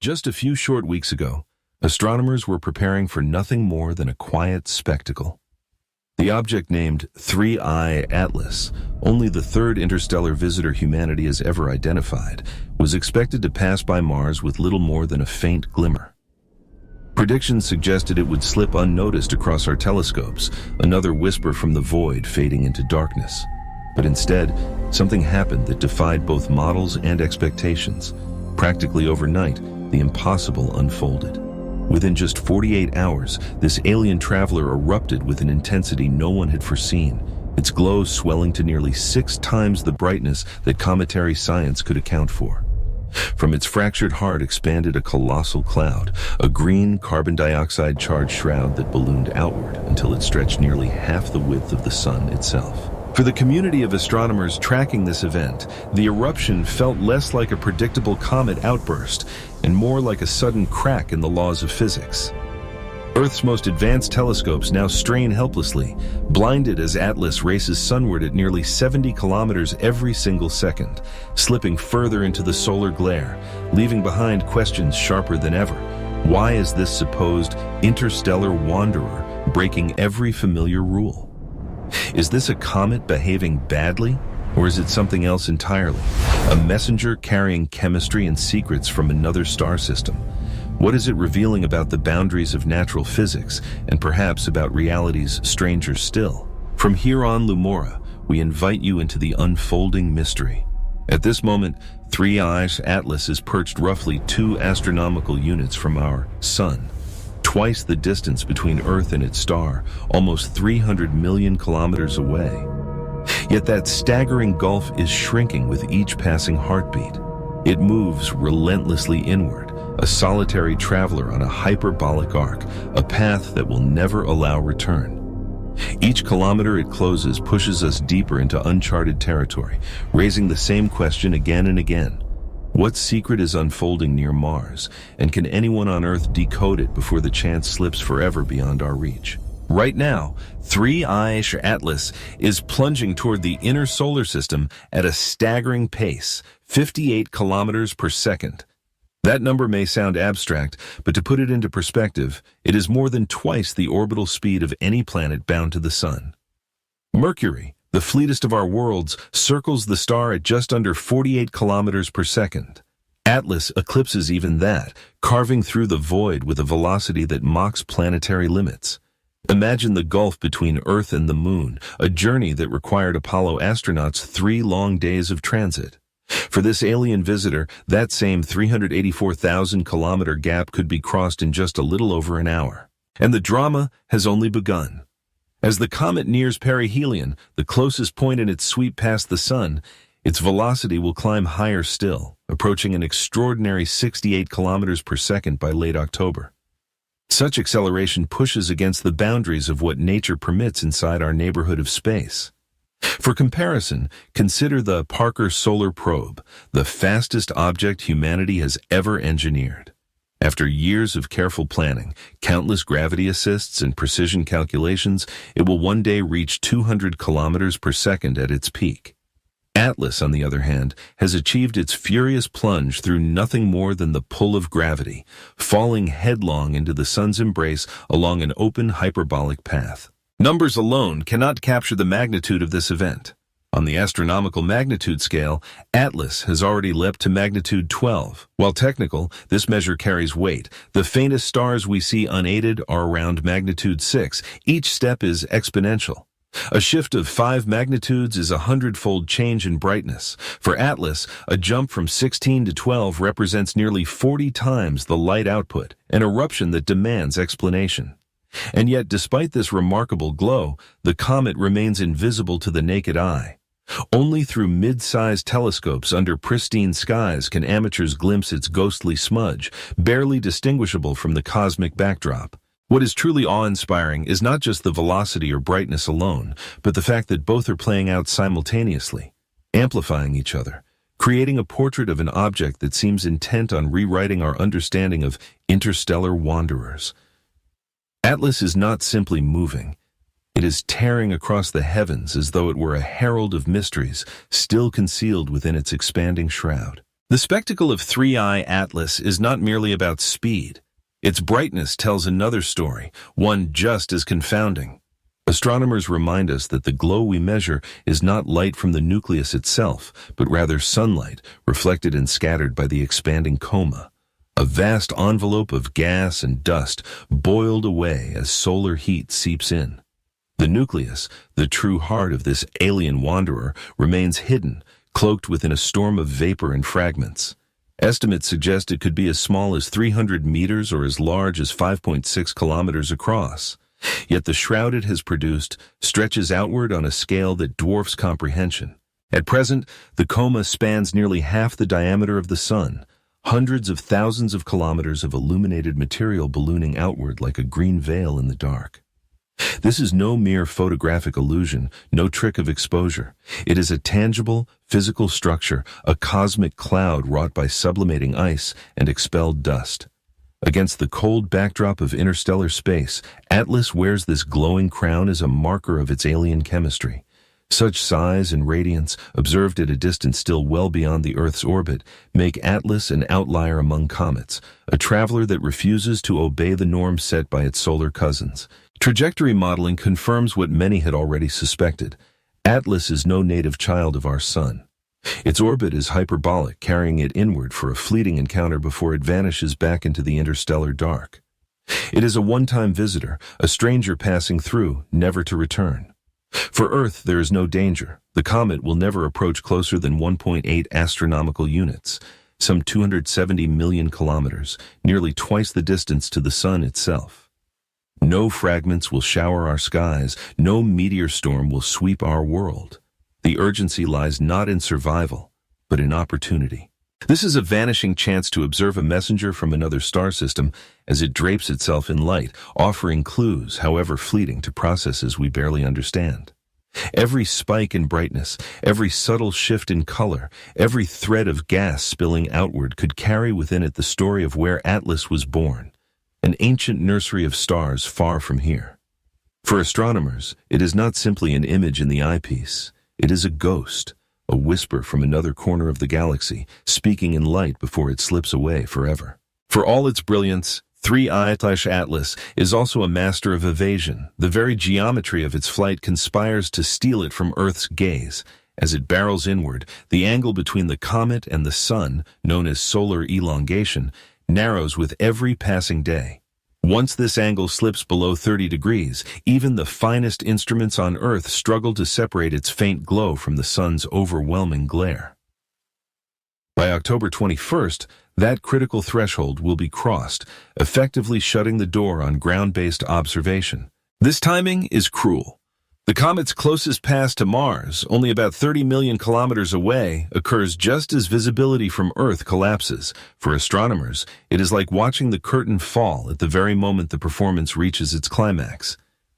Just a few short weeks ago, astronomers were preparing for nothing more than a quiet spectacle. The object named 3I Atlas, only the third interstellar visitor humanity has ever identified, was expected to pass by Mars with little more than a faint glimmer. Predictions suggested it would slip unnoticed across our telescopes, another whisper from the void fading into darkness. But instead, something happened that defied both models and expectations. Practically overnight, the impossible unfolded. Within just 48 hours, this alien traveler erupted with an intensity no one had foreseen, its glow swelling to nearly 6 times the brightness that cometary science could account for. From its fractured heart expanded a colossal cloud, a green carbon dioxide-charged shroud that ballooned outward until it stretched nearly half the width of the sun itself. For the community of astronomers tracking this event, the eruption felt less like a predictable comet outburst and more like a sudden crack in the laws of physics. Earth's most advanced telescopes now strain helplessly, blinded as Atlas races sunward at nearly 70 kilometers every single second, slipping further into the solar glare, leaving behind questions sharper than ever. Why is this supposed interstellar wanderer breaking every familiar rule? Is this a comet behaving badly, or is it something else entirely? A messenger carrying chemistry and secrets from another star system? What is it revealing about the boundaries of natural physics, and perhaps about realities stranger still? From here on Lumora, we invite you into the unfolding mystery. At this moment, 3I Atlas is perched roughly 2 astronomical units from our Sun. Twice the distance between Earth and its star, almost 300 million kilometers away. Yet that staggering gulf is shrinking with each passing heartbeat. It moves relentlessly inward, a solitary traveler on a hyperbolic arc, a path that will never allow return. Each kilometer it closes pushes us deeper into uncharted territory, raising the same question again and again. What secret is unfolding near Mars, and can anyone on Earth decode it before the chance slips forever beyond our reach? Right now, 3I Atlas is plunging toward the inner solar system at a staggering pace, 58 kilometers per second. That number may sound abstract, but to put it into perspective, it is more than twice the orbital speed of any planet bound to the Sun. Mercury, the fleetest of our worlds, circles the star at just under 48 kilometers per second. Atlas eclipses even that, carving through the void with a velocity that mocks planetary limits. Imagine the gulf between Earth and the Moon, a journey that required Apollo astronauts 3 long days of transit. For this alien visitor, that same 384,000-kilometer gap could be crossed in just a little over an hour. And the drama has only begun. As the comet nears perihelion, the closest point in its sweep past the Sun, its velocity will climb higher still, approaching an extraordinary 68 kilometers per second by late October. Such acceleration pushes against the boundaries of what nature permits inside our neighborhood of space. For comparison, consider the Parker Solar Probe, the fastest object humanity has ever engineered. After years of careful planning, countless gravity assists, and precision calculations, it will one day reach 200 kilometers per second at its peak. Atlas, on the other hand, has achieved its furious plunge through nothing more than the pull of gravity, falling headlong into the Sun's embrace along an open hyperbolic path. Numbers alone cannot capture the magnitude of this event. On the astronomical magnitude scale, Atlas has already leapt to magnitude 12. While technical, this measure carries weight. The faintest stars we see unaided are around magnitude 6. Each step is exponential. A shift of 5 magnitudes is a 100-fold change in brightness. For Atlas, a jump from 16 to 12 represents nearly 40 times the light output, an eruption that demands explanation. And yet, despite this remarkable glow, the comet remains invisible to the naked eye. Only through mid-sized telescopes under pristine skies can amateurs glimpse its ghostly smudge, barely distinguishable from the cosmic backdrop. What is truly awe-inspiring is not just the velocity or brightness alone, but the fact that both are playing out simultaneously, amplifying each other, creating a portrait of an object that seems intent on rewriting our understanding of interstellar wanderers. Atlas is not simply moving. It is tearing across the heavens as though it were a herald of mysteries still concealed within its expanding shroud. The spectacle of 3I Atlas is not merely about speed. Its brightness tells another story, one just as confounding. Astronomers remind us that the glow we measure is not light from the nucleus itself, but rather sunlight reflected and scattered by the expanding coma, a vast envelope of gas and dust boiled away as solar heat seeps in. The nucleus, the true heart of this alien wanderer, remains hidden, cloaked within a storm of vapor and fragments. Estimates suggest it could be as small as 300 meters or as large as 5.6 kilometers across. Yet the shroud it has produced stretches outward on a scale that dwarfs comprehension. At present, the coma spans nearly half the diameter of the sun, hundreds of thousands of kilometers of illuminated material ballooning outward like a green veil in the dark. This is no mere photographic illusion, no trick of exposure. It is a tangible, physical structure, a cosmic cloud wrought by sublimating ice and expelled dust. Against the cold backdrop of interstellar space, Atlas wears this glowing crown as a marker of its alien chemistry. Such size and radiance, observed at a distance still well beyond the Earth's orbit, make Atlas an outlier among comets, a traveler that refuses to obey the norms set by its solar cousins. Trajectory modeling confirms what many had already suspected. Atlas is no native child of our sun. Its orbit is hyperbolic, carrying it inward for a fleeting encounter before it vanishes back into the interstellar dark. It is a one-time visitor, a stranger passing through, never to return. For Earth, there is no danger. The comet will never approach closer than 1.8 astronomical units, some 270 million kilometers, nearly twice the distance to the sun itself. No fragments will shower our skies, no meteor storm will sweep our world. The urgency lies not in survival, but in opportunity. This is a vanishing chance to observe a messenger from another star system as it drapes itself in light, offering clues, however fleeting, to processes we barely understand. Every spike in brightness, every subtle shift in color, every thread of gas spilling outward could carry within it the story of where Atlas was born, an ancient nursery of stars far from here. For astronomers, it is not simply an image in the eyepiece. It is a ghost, a whisper from another corner of the galaxy, speaking in light before it slips away forever. For all its brilliance, 3I Atlas is also a master of evasion. The very geometry of its flight conspires to steal it from Earth's gaze. As it barrels inward, the angle between the comet and the sun, known as solar elongation, narrows with every passing day. Once this angle slips below 30 degrees, even the finest instruments on Earth struggle to separate its faint glow from the sun's overwhelming glare. By October 21st, that critical threshold will be crossed, effectively shutting the door on ground-based observation. This timing is cruel. The comet's closest pass to Mars, only about 30 million kilometers away, occurs just as visibility from Earth collapses. For astronomers, it is like watching the curtain fall at the very moment the performance reaches its climax.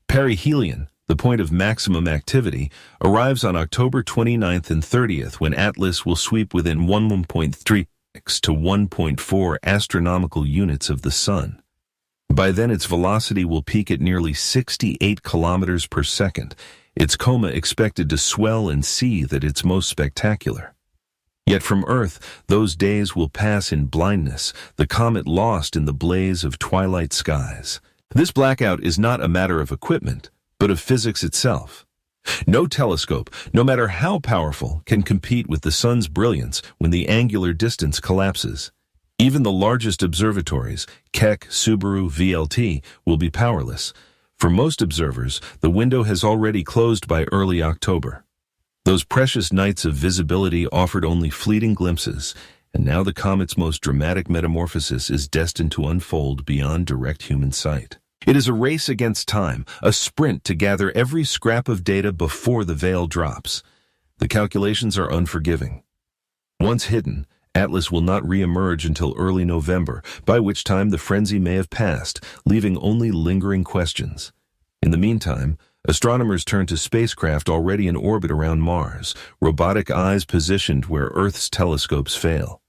Perihelion, the point of maximum activity, arrives on October 29th and 30th when Atlas will sweep within 1.3 to 1.4 astronomical units of the Sun. By then, its velocity will peak at nearly 68 kilometers per second, its coma expected to swell and seethe at its most spectacular. Yet from Earth, those days will pass in blindness, the comet lost in the blaze of twilight skies. This blackout is not a matter of equipment, but of physics itself. No telescope, no matter how powerful, can compete with the sun's brilliance when the angular distance collapses. Even the largest observatories, Keck, Subaru, VLT, will be powerless. For most observers, the window has already closed by early October. Those precious nights of visibility offered only fleeting glimpses, and now the comet's most dramatic metamorphosis is destined to unfold beyond direct human sight. It is a race against time, a sprint to gather every scrap of data before the veil drops. The calculations are unforgiving. Once hidden, Atlas will not re-emerge until early November, by which time the frenzy may have passed, leaving only lingering questions. In the meantime, astronomers turn to spacecraft already in orbit around Mars, robotic eyes positioned where Earth's telescopes fail.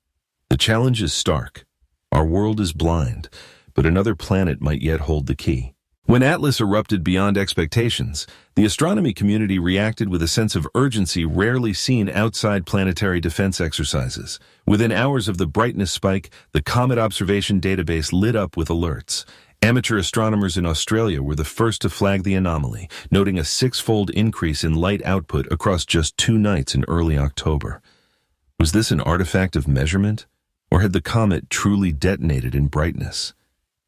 The challenge is stark. Our world is blind, but another planet might yet hold the key. When Atlas erupted beyond expectations, the astronomy community reacted with a sense of urgency rarely seen outside planetary defense exercises. Within hours of the brightness spike, the Comet Observation Database lit up with alerts. Amateur astronomers in Australia were the first to flag the anomaly, noting a six-fold increase in light output across just 2 nights in early October. Was this an artifact of measurement, or had the comet truly detonated in brightness?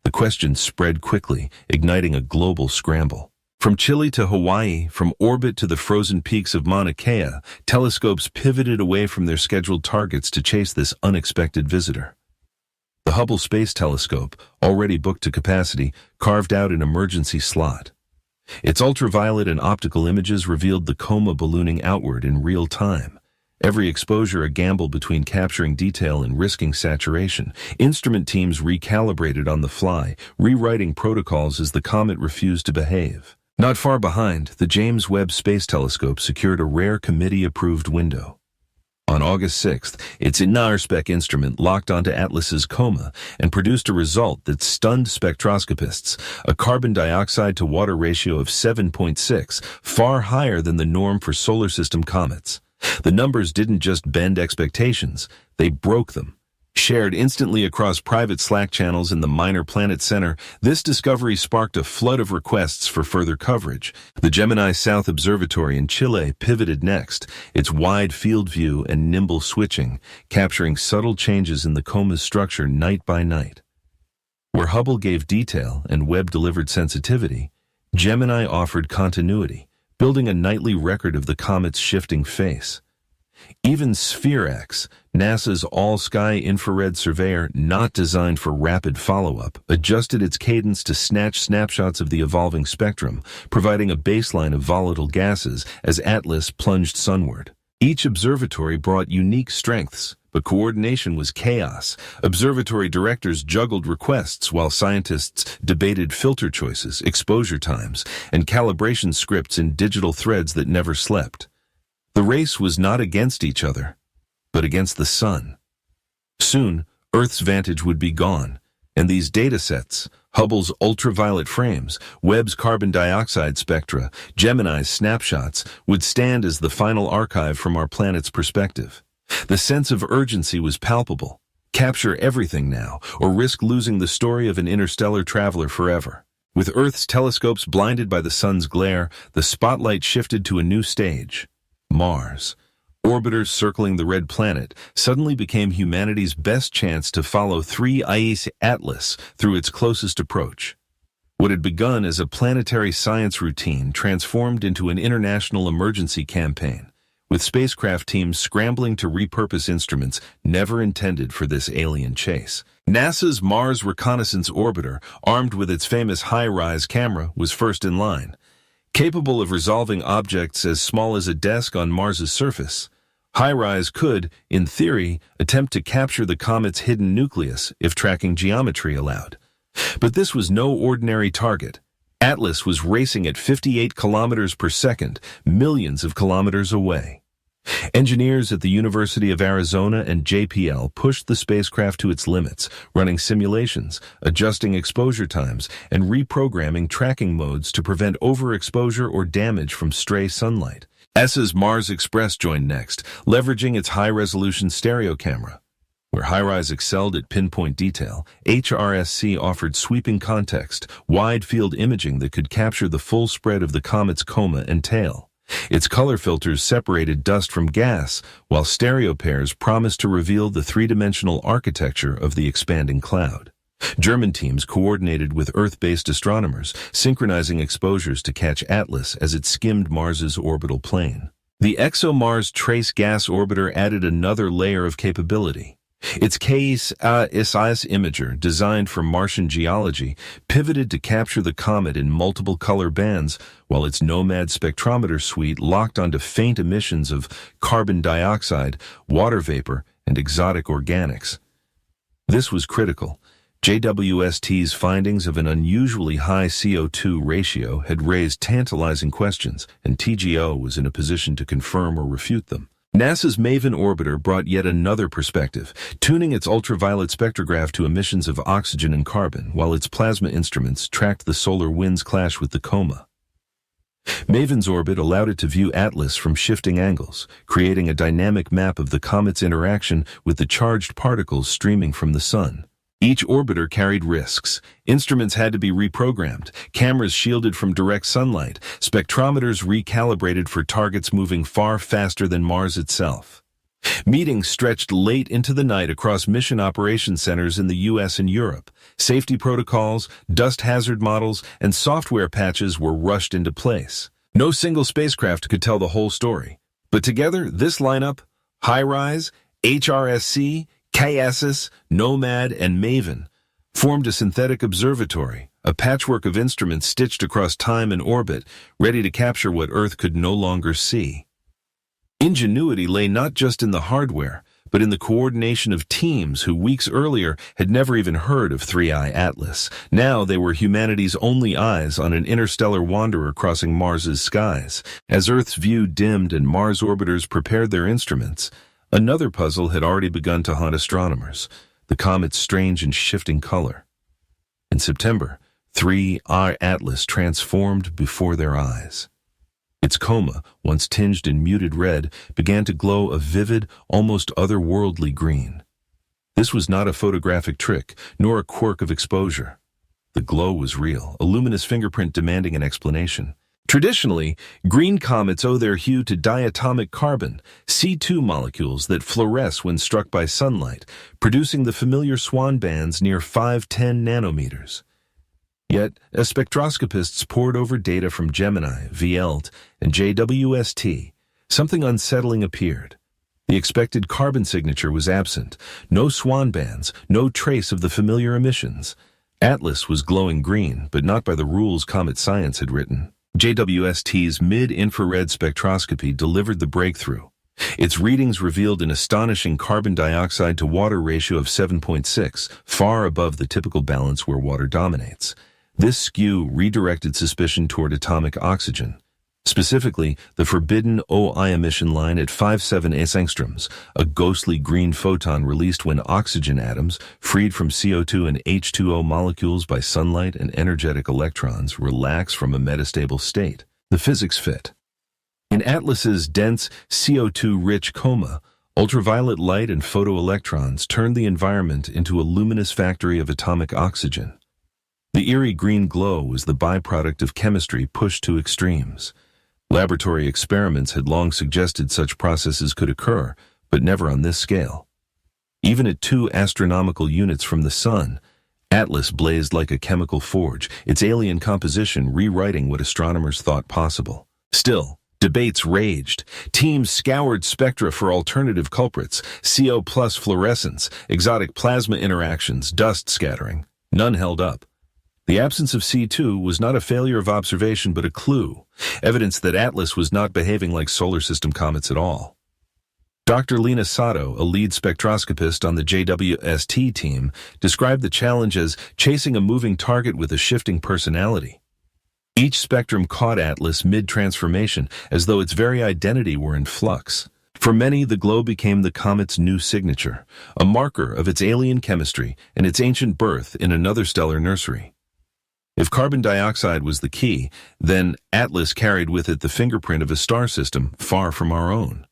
The question spread quickly, igniting a global scramble. From Chile to Hawaii, from orbit to the frozen peaks of Mauna Kea, telescopes pivoted away from their scheduled targets to chase this unexpected visitor. The Hubble Space Telescope, already booked to capacity, carved out an emergency slot. Its ultraviolet and optical images revealed the coma ballooning outward in real time. Every exposure a gamble between capturing detail and risking saturation. Instrument teams recalibrated on the fly, rewriting protocols as the comet refused to behave. Not far behind, the James Webb Space Telescope secured a rare committee-approved window. On August 6th, its innar-spec instrument locked onto Atlas's coma and produced a result that stunned spectroscopists, a carbon dioxide to water ratio of 7.6, far higher than the norm for solar system comets. The numbers didn't just bend expectations, they broke them. Shared instantly across private Slack channels in the Minor Planet Center, this discovery sparked a flood of requests for further coverage. The Gemini South Observatory in Chile pivoted next, its wide field view and nimble switching, capturing subtle changes in the coma's structure night by night. Where Hubble gave detail and Webb delivered sensitivity, Gemini offered continuity, building a nightly record of the comet's shifting face. Even Sphere-X, NASA's all-sky infrared surveyor not designed for rapid follow-up, adjusted its cadence to snatch snapshots of the evolving spectrum, providing a baseline of volatile gases as Atlas plunged sunward. Each observatory brought unique strengths, but coordination was chaos. Observatory directors juggled requests while scientists debated filter choices, exposure times, and calibration scripts in digital threads that never slept. The race was not against each other, but against the sun. Soon, Earth's vantage would be gone, and these datasets, Hubble's ultraviolet frames, Webb's carbon dioxide spectra, Gemini's snapshots, would stand as the final archive from our planet's perspective. The sense of urgency was palpable. Capture everything now, or risk losing the story of an interstellar traveler forever. With Earth's telescopes blinded by the sun's glare, the spotlight shifted to a new stage. Mars. Orbiters circling the red planet suddenly became humanity's best chance to follow 3i Atlas through its closest approach. What had begun as a planetary science routine transformed into an international emergency campaign, with spacecraft teams scrambling to repurpose instruments never intended for this alien chase. NASA's Mars Reconnaissance Orbiter, armed with its famous high-rise camera, was first in line. Capable of resolving objects as small as a desk on Mars's surface, HiRISE could, in theory, attempt to capture the comet's hidden nucleus if tracking geometry allowed. But this was no ordinary target. Atlas was racing at 58 kilometers per second, millions of kilometers away. Engineers at the University of Arizona and JPL pushed the spacecraft to its limits, running simulations, adjusting exposure times, and reprogramming tracking modes to prevent overexposure or damage from stray sunlight. ESA's Mars Express joined next, leveraging its high-resolution stereo camera. Where HiRISE excelled at pinpoint detail, HRSC offered sweeping context, wide-field imaging that could capture the full spread of the comet's coma and tail. Its color filters separated dust from gas, while stereo pairs promised to reveal the three-dimensional architecture of the expanding cloud. German teams coordinated with Earth-based astronomers, synchronizing exposures to catch Atlas as it skimmed Mars's orbital plane. The ExoMars Trace Gas Orbiter added another layer of capability. Its KIS imager, designed for Martian geology, pivoted to capture the comet in multiple color bands, while its Nomad spectrometer suite locked onto faint emissions of carbon dioxide, water vapor, and exotic organics. This was critical. JWST's findings of an unusually high CO2 ratio had raised tantalizing questions, and TGO was in a position to confirm or refute them. NASA's MAVEN orbiter brought yet another perspective, tuning its ultraviolet spectrograph to emissions of oxygen and carbon, while its plasma instruments tracked the solar wind's clash with the coma. MAVEN's orbit allowed it to view Atlas from shifting angles, creating a dynamic map of the comet's interaction with the charged particles streaming from the sun. Each orbiter carried risks. Instruments had to be reprogrammed, cameras shielded from direct sunlight, spectrometers recalibrated for targets moving far faster than Mars itself. Meetings stretched late into the night across mission operations centers in the US and Europe. Safety protocols, dust hazard models, and software patches were rushed into place. No single spacecraft could tell the whole story. But together, this lineup, HiRISE, HRSC, KSS, Nomad, and MAVEN, formed a synthetic observatory, a patchwork of instruments stitched across time and orbit, ready to capture what Earth could no longer see. Ingenuity lay not just in the hardware, but in the coordination of teams who weeks earlier had never even heard of 3I Atlas. Now they were humanity's only eyes on an interstellar wanderer crossing Mars's skies. As Earth's view dimmed and Mars orbiters prepared their instruments, another puzzle had already begun to haunt astronomers, the comet's strange and shifting color. In September, 3I Atlas transformed before their eyes. Its coma, once tinged in muted red, began to glow a vivid, almost otherworldly green. This was not a photographic trick, nor a quirk of exposure. The glow was real, a luminous fingerprint demanding an explanation. Traditionally, green comets owe their hue to diatomic carbon, C2 molecules that fluoresce when struck by sunlight, producing the familiar swan bands near 510 nanometers. Yet, as spectroscopists pored over data from Gemini, VLT, and JWST, something unsettling appeared. The expected carbon signature was absent, no swan bands, no trace of the familiar emissions. Atlas was glowing green, but not by the rules comet science had written. JWST's mid-infrared spectroscopy delivered the breakthrough. Its readings revealed an astonishing carbon dioxide to water ratio of 7.6, far above the typical balance where water dominates. This skew redirected suspicion toward atomic oxygen, specifically the forbidden OI emission line at 5.7 angstroms, a ghostly green photon released when oxygen atoms, freed from CO2 and H2O molecules by sunlight and energetic electrons, relax from a metastable state. The physics fit. In Atlas's dense, CO2-rich coma, ultraviolet light and photoelectrons turned the environment into a luminous factory of atomic oxygen. The eerie green glow was the byproduct of chemistry pushed to extremes. Laboratory experiments had long suggested such processes could occur, but never on this scale. Even at 2 astronomical units from the sun, Atlas blazed like a chemical forge, its alien composition rewriting what astronomers thought possible. Still, debates raged. Teams scoured spectra for alternative culprits, CO+ fluorescence, exotic plasma interactions, dust scattering. None held up. The absence of C2 was not a failure of observation but a clue, evidence that Atlas was not behaving like solar system comets at all. Dr. Lena Sato, a lead spectroscopist on the JWST team, described the challenge as chasing a moving target with a shifting personality. Each spectrum caught Atlas mid-transformation, as though its very identity were in flux. For many, the glow became the comet's new signature, a marker of its alien chemistry and its ancient birth in another stellar nursery. If carbon dioxide was the key, then Atlas carried with it the fingerprint of a star system far from our own.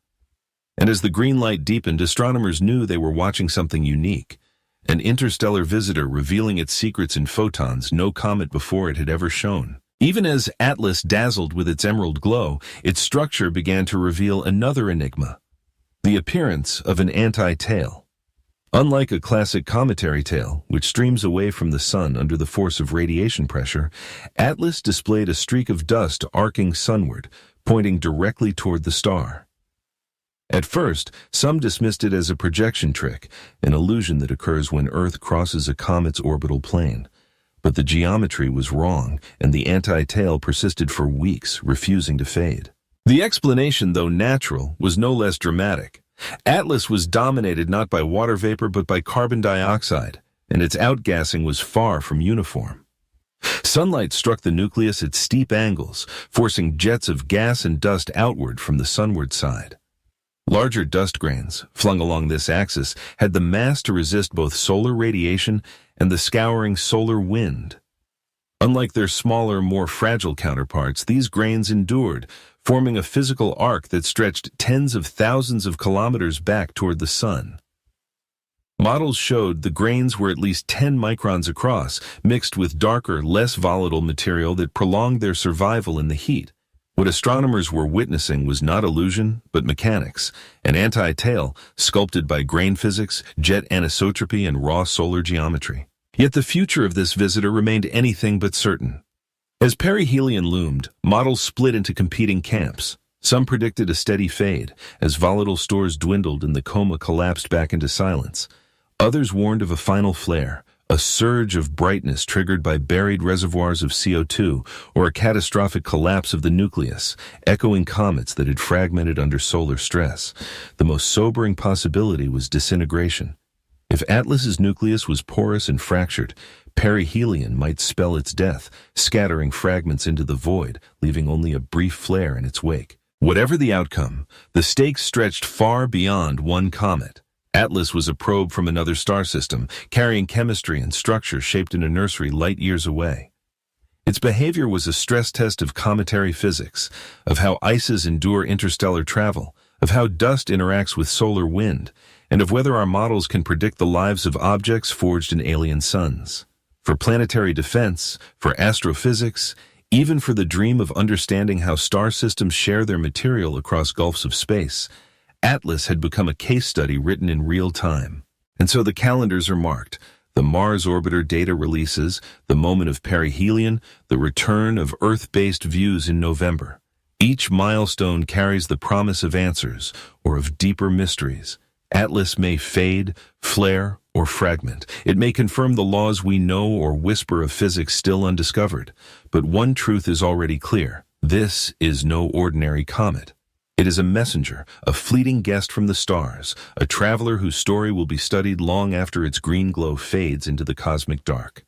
And as the green light deepened, astronomers knew they were watching something unique, an interstellar visitor revealing its secrets in photons no comet before it had ever shown. Even as Atlas dazzled with its emerald glow, its structure began to reveal another enigma, the appearance of an anti-tail. Unlike a classic cometary tail, which streams away from the sun under the force of radiation pressure, Atlas displayed a streak of dust arcing sunward, pointing directly toward the star. At first, some dismissed it as a projection trick, an illusion that occurs when Earth crosses a comet's orbital plane. But the geometry was wrong, and the anti-tail persisted for weeks, refusing to fade. The explanation, though natural, was no less dramatic. Atlas was dominated not by water vapor but by carbon dioxide, and its outgassing was far from uniform. Sunlight struck the nucleus at steep angles, forcing jets of gas and dust outward from the sunward side. Larger dust grains, flung along this axis, had the mass to resist both solar radiation and the scouring solar wind. Unlike their smaller, more fragile counterparts, these grains endured, forming a physical arc that stretched tens of thousands of kilometers back toward the sun. Models showed the grains were at least 10 microns across, mixed with darker, less volatile material that prolonged their survival in the heat. What astronomers were witnessing was not illusion, but mechanics, an anti-tail sculpted by grain physics, jet anisotropy, and raw solar geometry. Yet the future of this visitor remained anything but certain. As perihelion loomed, models split into competing camps. Some predicted a steady fade, as volatile stores dwindled and the coma collapsed back into silence. Others warned of a final flare, a surge of brightness triggered by buried reservoirs of CO2, or a catastrophic collapse of the nucleus, echoing comets that had fragmented under solar stress. The most sobering possibility was disintegration. If Atlas's nucleus was porous and fractured, perihelion might spell its death, scattering fragments into the void, leaving only a brief flare in its wake. Whatever the outcome, the stakes stretched far beyond one comet. Atlas was a probe from another star system, carrying chemistry and structure shaped in a nursery light years away. Its behavior was a stress test of cometary physics, of how ices endure interstellar travel, of how dust interacts with solar wind, and of whether our models can predict the lives of objects forged in alien suns. For planetary defense, for astrophysics, even for the dream of understanding how star systems share their material across gulfs of space, Atlas had become a case study written in real time. And so the calendars are marked. The Mars orbiter data releases, the moment of perihelion, the return of Earth-based views in November. Each milestone carries the promise of answers, or of deeper mysteries. Atlas may fade, flare, or fragment. It may confirm the laws we know or whisper of physics still undiscovered. But one truth is already clear. This is no ordinary comet. It is a messenger, a fleeting guest from the stars, a traveler whose story will be studied long after its green glow fades into the cosmic dark.